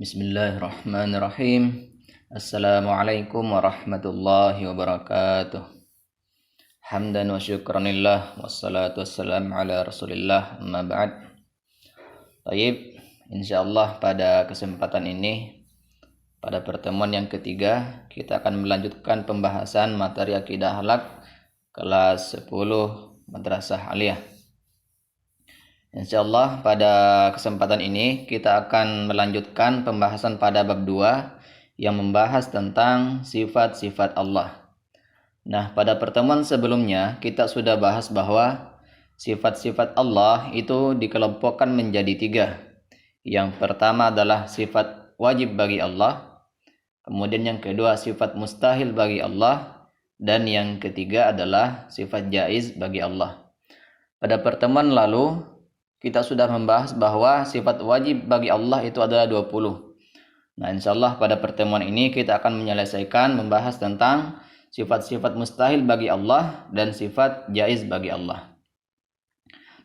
Bismillahirrahmanirrahim. Assalamualaikum warahmatullahi wabarakatuh. Hamdan wa syukranillah wassalatu wassalamu ala rasulillah amma ba'd. Baik, insyaallah pada kesempatan ini, pada pertemuan yang ketiga, kita akan melanjutkan pembahasan materi akidah akhlak kelas 10 Madrasah Aliyah. Insyaallah pada kesempatan ini kita akan melanjutkan pembahasan pada bab 2 yang membahas tentang sifat-sifat Allah. Nah, pada pertemuan sebelumnya kita sudah bahas bahwa sifat-sifat Allah itu dikelompokkan menjadi 3. Yang pertama adalah sifat wajib bagi Allah, kemudian yang kedua sifat mustahil bagi Allah, dan yang ketiga adalah sifat jaiz bagi Allah. Pada pertemuan lalu kita sudah membahas bahwa sifat wajib bagi Allah itu adalah 20. Nah, insyaallah pada pertemuan ini kita akan menyelesaikan membahas tentang sifat-sifat mustahil bagi Allah dan sifat jaiz bagi Allah.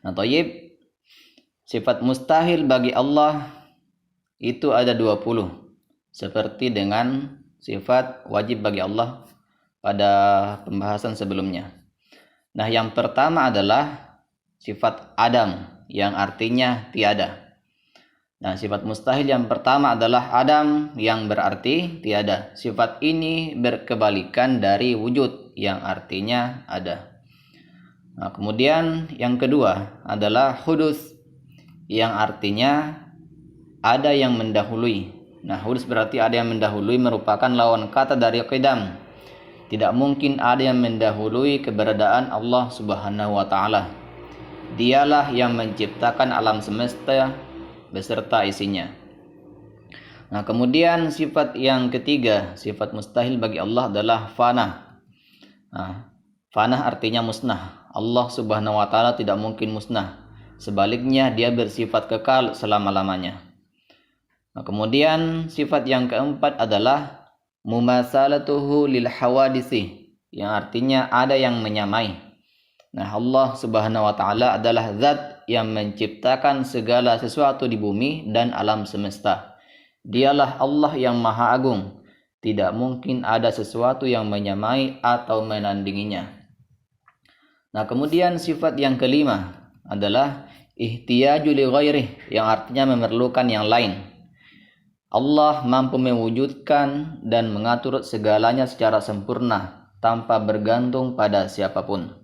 Nah, thayyib, sifat mustahil bagi Allah itu ada 20. Seperti dengan sifat wajib bagi Allah pada pembahasan sebelumnya. Nah, yang pertama adalah sifat adam, yang artinya tiada. Nah, sifat mustahil yang pertama adalah adam, yang berarti tiada. Sifat ini berkebalikan dari wujud, yang artinya ada. Nah, kemudian yang kedua adalah hudus, yang artinya ada yang mendahului. Nah, hudus berarti ada yang mendahului, merupakan lawan kata dari qidam. Tidak mungkin ada yang mendahului keberadaan Allah Subhanahu wa taala. Dialah yang menciptakan alam semesta beserta isinya. Nah, kemudian sifat yang ketiga, sifat mustahil bagi Allah adalah fana. Nah, fana artinya musnah. Allah Subhanahu wa taala tidak mungkin musnah. Sebaliknya, dia bersifat kekal selama-lamanya. Nah, kemudian sifat yang keempat adalah mumasalatuhu lil hawadisi, yang artinya ada yang menyamai. Nah, Allah Subhanahu wa taala adalah zat yang menciptakan segala sesuatu di bumi dan alam semesta. Dialah Allah yang Maha Agung. Tidak mungkin ada sesuatu yang menyamai atau menandinginya. Nah, kemudian sifat yang kelima adalah ihtiyaju li ghairih, yang artinya memerlukan yang lain. Allah mampu mewujudkan dan mengatur segalanya secara sempurna tanpa bergantung pada siapapun.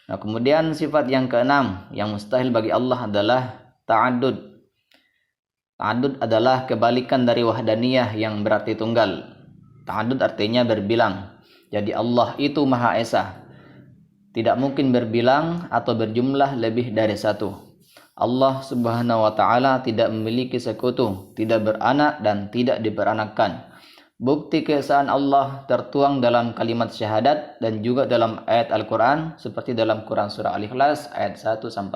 Nah, kemudian sifat yang keenam yang mustahil bagi Allah adalah ta'addud. Ta'addud adalah kebalikan dari wahdaniyah yang berarti tunggal. Ta'addud artinya berbilang. Jadi Allah itu Maha Esa. Tidak mungkin berbilang atau berjumlah lebih dari satu. Allah Subhanahu wa taala tidak memiliki sekutu, tidak beranak dan tidak diperanakkan. Bukti keesaan Allah tertuang dalam kalimat syahadat dan juga dalam ayat Al-Quran, seperti dalam Quran Surah Al-Ikhlas ayat 1-4.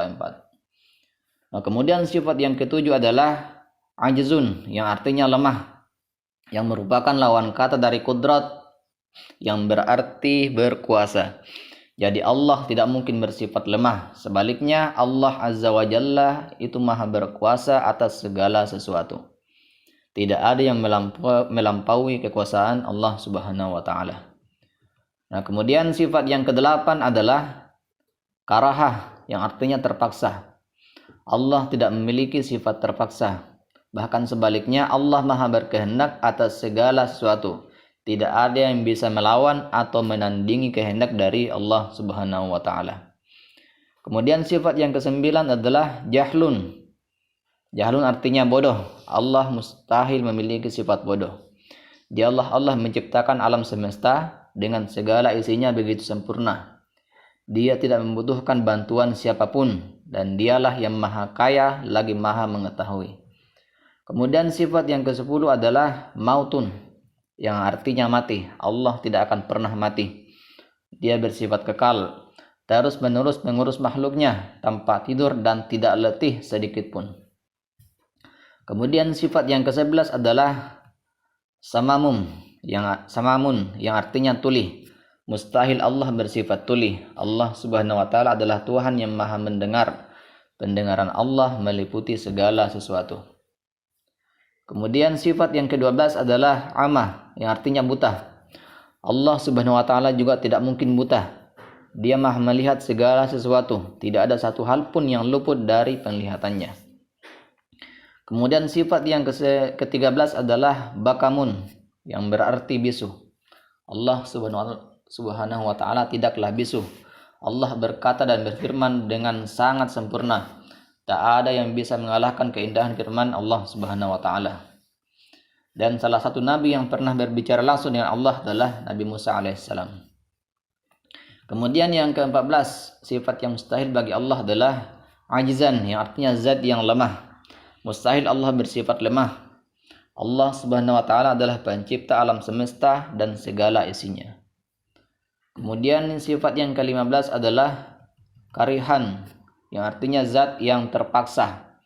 Nah, kemudian sifat yang ketujuh adalah ajzun, yang artinya lemah, yang merupakan lawan kata dari kudrat, yang berarti berkuasa. Jadi Allah tidak mungkin bersifat lemah. Sebaliknya, Allah Azza wa Jalla itu maha berkuasa atas segala sesuatu. Tidak ada yang melampaui kekuasaan Allah Subhanahu wa taala. Nah, kemudian sifat yang kedelapan adalah karahah, yang artinya terpaksa. Allah tidak memiliki sifat terpaksa. Bahkan sebaliknya, Allah Maha berkehendak atas segala sesuatu. Tidak ada yang bisa melawan atau menandingi kehendak dari Allah Subhanahu wa taala. Kemudian sifat yang kesembilan adalah jahlun. Jahlun artinya bodoh. Allah mustahil memiliki sifat bodoh. Allah menciptakan alam semesta dengan segala isinya begitu sempurna. Dia tidak membutuhkan bantuan siapapun, dan dialah yang maha kaya lagi maha mengetahui. Kemudian sifat yang ke-10 adalah mautun, yang artinya mati. Allah tidak akan pernah mati. Dia bersifat kekal, terus menerus mengurus makhluknya tanpa tidur dan tidak letih sedikit pun. Kemudian sifat yang ke-11 adalah samamun, yang artinya tuli. Mustahil Allah bersifat tuli. Allah Subhanahu wa taala adalah Tuhan yang maha mendengar. Pendengaran Allah meliputi segala sesuatu. Kemudian sifat yang ke-12 adalah amah, yang artinya buta. Allah Subhanahu wa taala juga tidak mungkin buta. Dia Maha melihat segala sesuatu, tidak ada satu hal pun yang luput dari penglihatannya. Kemudian sifat yang ke-13 adalah bakamun, yang berarti bisu. Allah Subhanahu wa taala tidaklah bisu. Allah berkata dan berfirman dengan sangat sempurna. Tak ada yang bisa mengalahkan keindahan firman Allah Subhanahu wa taala. Dan salah satu nabi yang pernah berbicara langsung dengan Allah adalah Nabi Musa alaihissalam. Kemudian yang ke-14, sifat yang mustahil bagi Allah adalah ajizan, yang artinya zat yang lemah. Mustahil Allah bersifat lemah. Allah Subhanahu wa taala adalah pencipta alam semesta dan segala isinya. Kemudian sifat yang ke-15 adalah karihan, yang artinya zat yang terpaksa.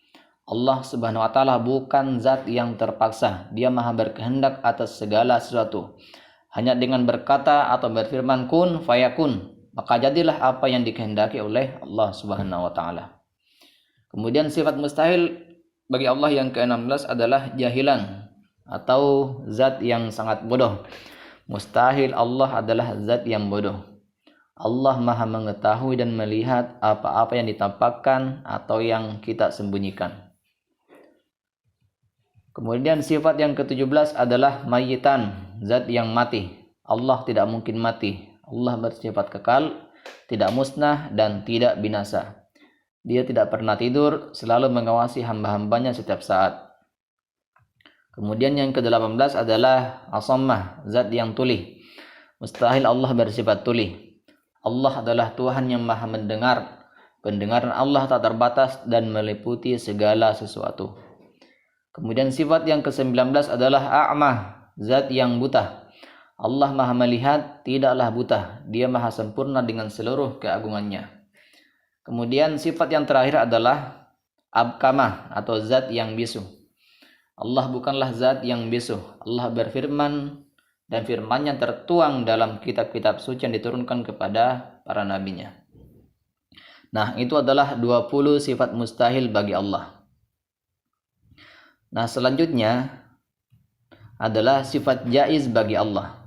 Allah Subhanahu wa taala bukan zat yang terpaksa. Dia Maha berkehendak atas segala sesuatu. Hanya dengan berkata atau berfirman kun fayakun, maka jadilah apa yang dikehendaki oleh Allah Subhanahu wa taala. Kemudian sifat mustahil bagi Allah yang ke-16 adalah jahilan atau zat yang sangat bodoh. Mustahil Allah adalah zat yang bodoh. Allah Maha mengetahui dan melihat apa-apa yang ditampakkan atau yang kita sembunyikan. Kemudian sifat yang ke-17 adalah mayitan, zat yang mati. Allah tidak mungkin mati. Allah bersifat kekal, tidak musnah dan tidak binasa. Dia tidak pernah tidur, selalu mengawasi hamba-hambanya setiap saat. Kemudian yang ke-18 adalah asammah, zat yang tuli. Mustahil Allah bersifat tuli. Allah adalah Tuhan yang Maha mendengar. Pendengaran Allah tak terbatas dan meliputi segala sesuatu. Kemudian sifat yang ke-19 adalah a'mah, zat yang buta. Allah Maha melihat, tidaklah buta. Dia Maha sempurna dengan seluruh keagungannya. Kemudian sifat yang terakhir adalah abkamah atau zat yang bisu. Allah bukanlah zat yang bisu. Allah berfirman dan firman-Nya tertuang dalam kitab-kitab suci yang diturunkan kepada para nabinya. Nah, itu adalah 20 sifat mustahil bagi Allah. Nah, selanjutnya adalah sifat jaiz bagi Allah.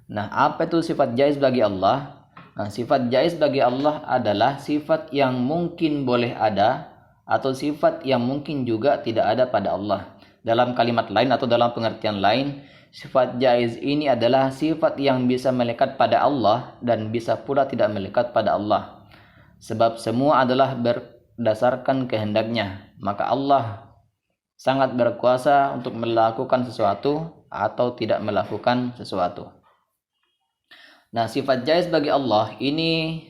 Nah, apa itu sifat jaiz bagi Allah? Nah, sifat jaiz bagi Allah adalah sifat yang mungkin boleh ada atau sifat yang mungkin juga tidak ada pada Allah. Dalam kalimat lain atau dalam pengertian lain, sifat jaiz ini adalah sifat yang bisa melekat pada Allah dan bisa pula tidak melekat pada Allah. Sebab semua adalah berdasarkan kehendaknya. Maka Allah sangat berkuasa untuk melakukan sesuatu atau tidak melakukan sesuatu. Nah, sifat jaiz bagi Allah ini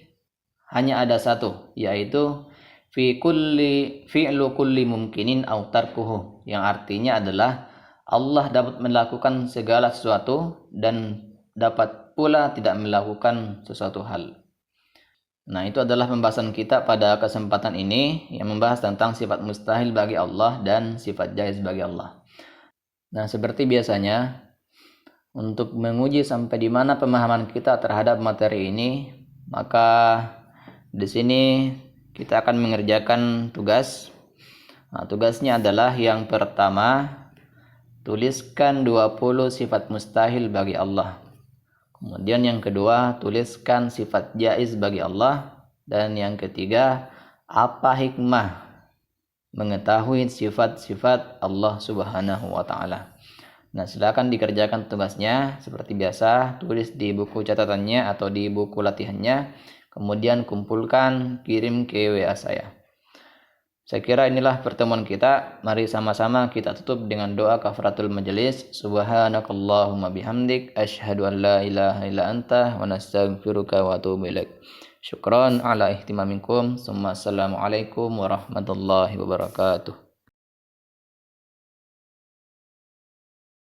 hanya ada satu, yaitu fi'lu kulli mumkinin aw tarkuhu, yang artinya adalah Allah dapat melakukan segala sesuatu dan dapat pula tidak melakukan sesuatu hal. Nah, itu adalah pembahasan kita pada kesempatan ini yang membahas tentang sifat mustahil bagi Allah dan sifat jaiz bagi Allah. Nah, seperti biasanya, untuk menguji sampai di mana pemahaman kita terhadap materi ini, maka di sini kita akan mengerjakan tugas. Nah, tugasnya adalah yang pertama, tuliskan 20 sifat mustahil bagi Allah. Kemudian yang kedua, tuliskan sifat jaiz bagi Allah. Dan yang ketiga, apa hikmah mengetahui sifat-sifat Allah Subhanahu wa taala. Nah, silakan dikerjakan tugasnya seperti biasa, tulis di buku catatannya atau di buku latihannya, kemudian kumpulkan, kirim ke WA saya. Saya kira inilah pertemuan kita. Mari sama-sama kita tutup dengan doa kafaratul majelis. Subhanakallahumma bihamdik, asyhadu an la ilaha illa anta, wa nastaghfiruka wa atubu ilaik. Syukran ala ihtimamikum. Assalamualaikum warahmatullahi wabarakatuh.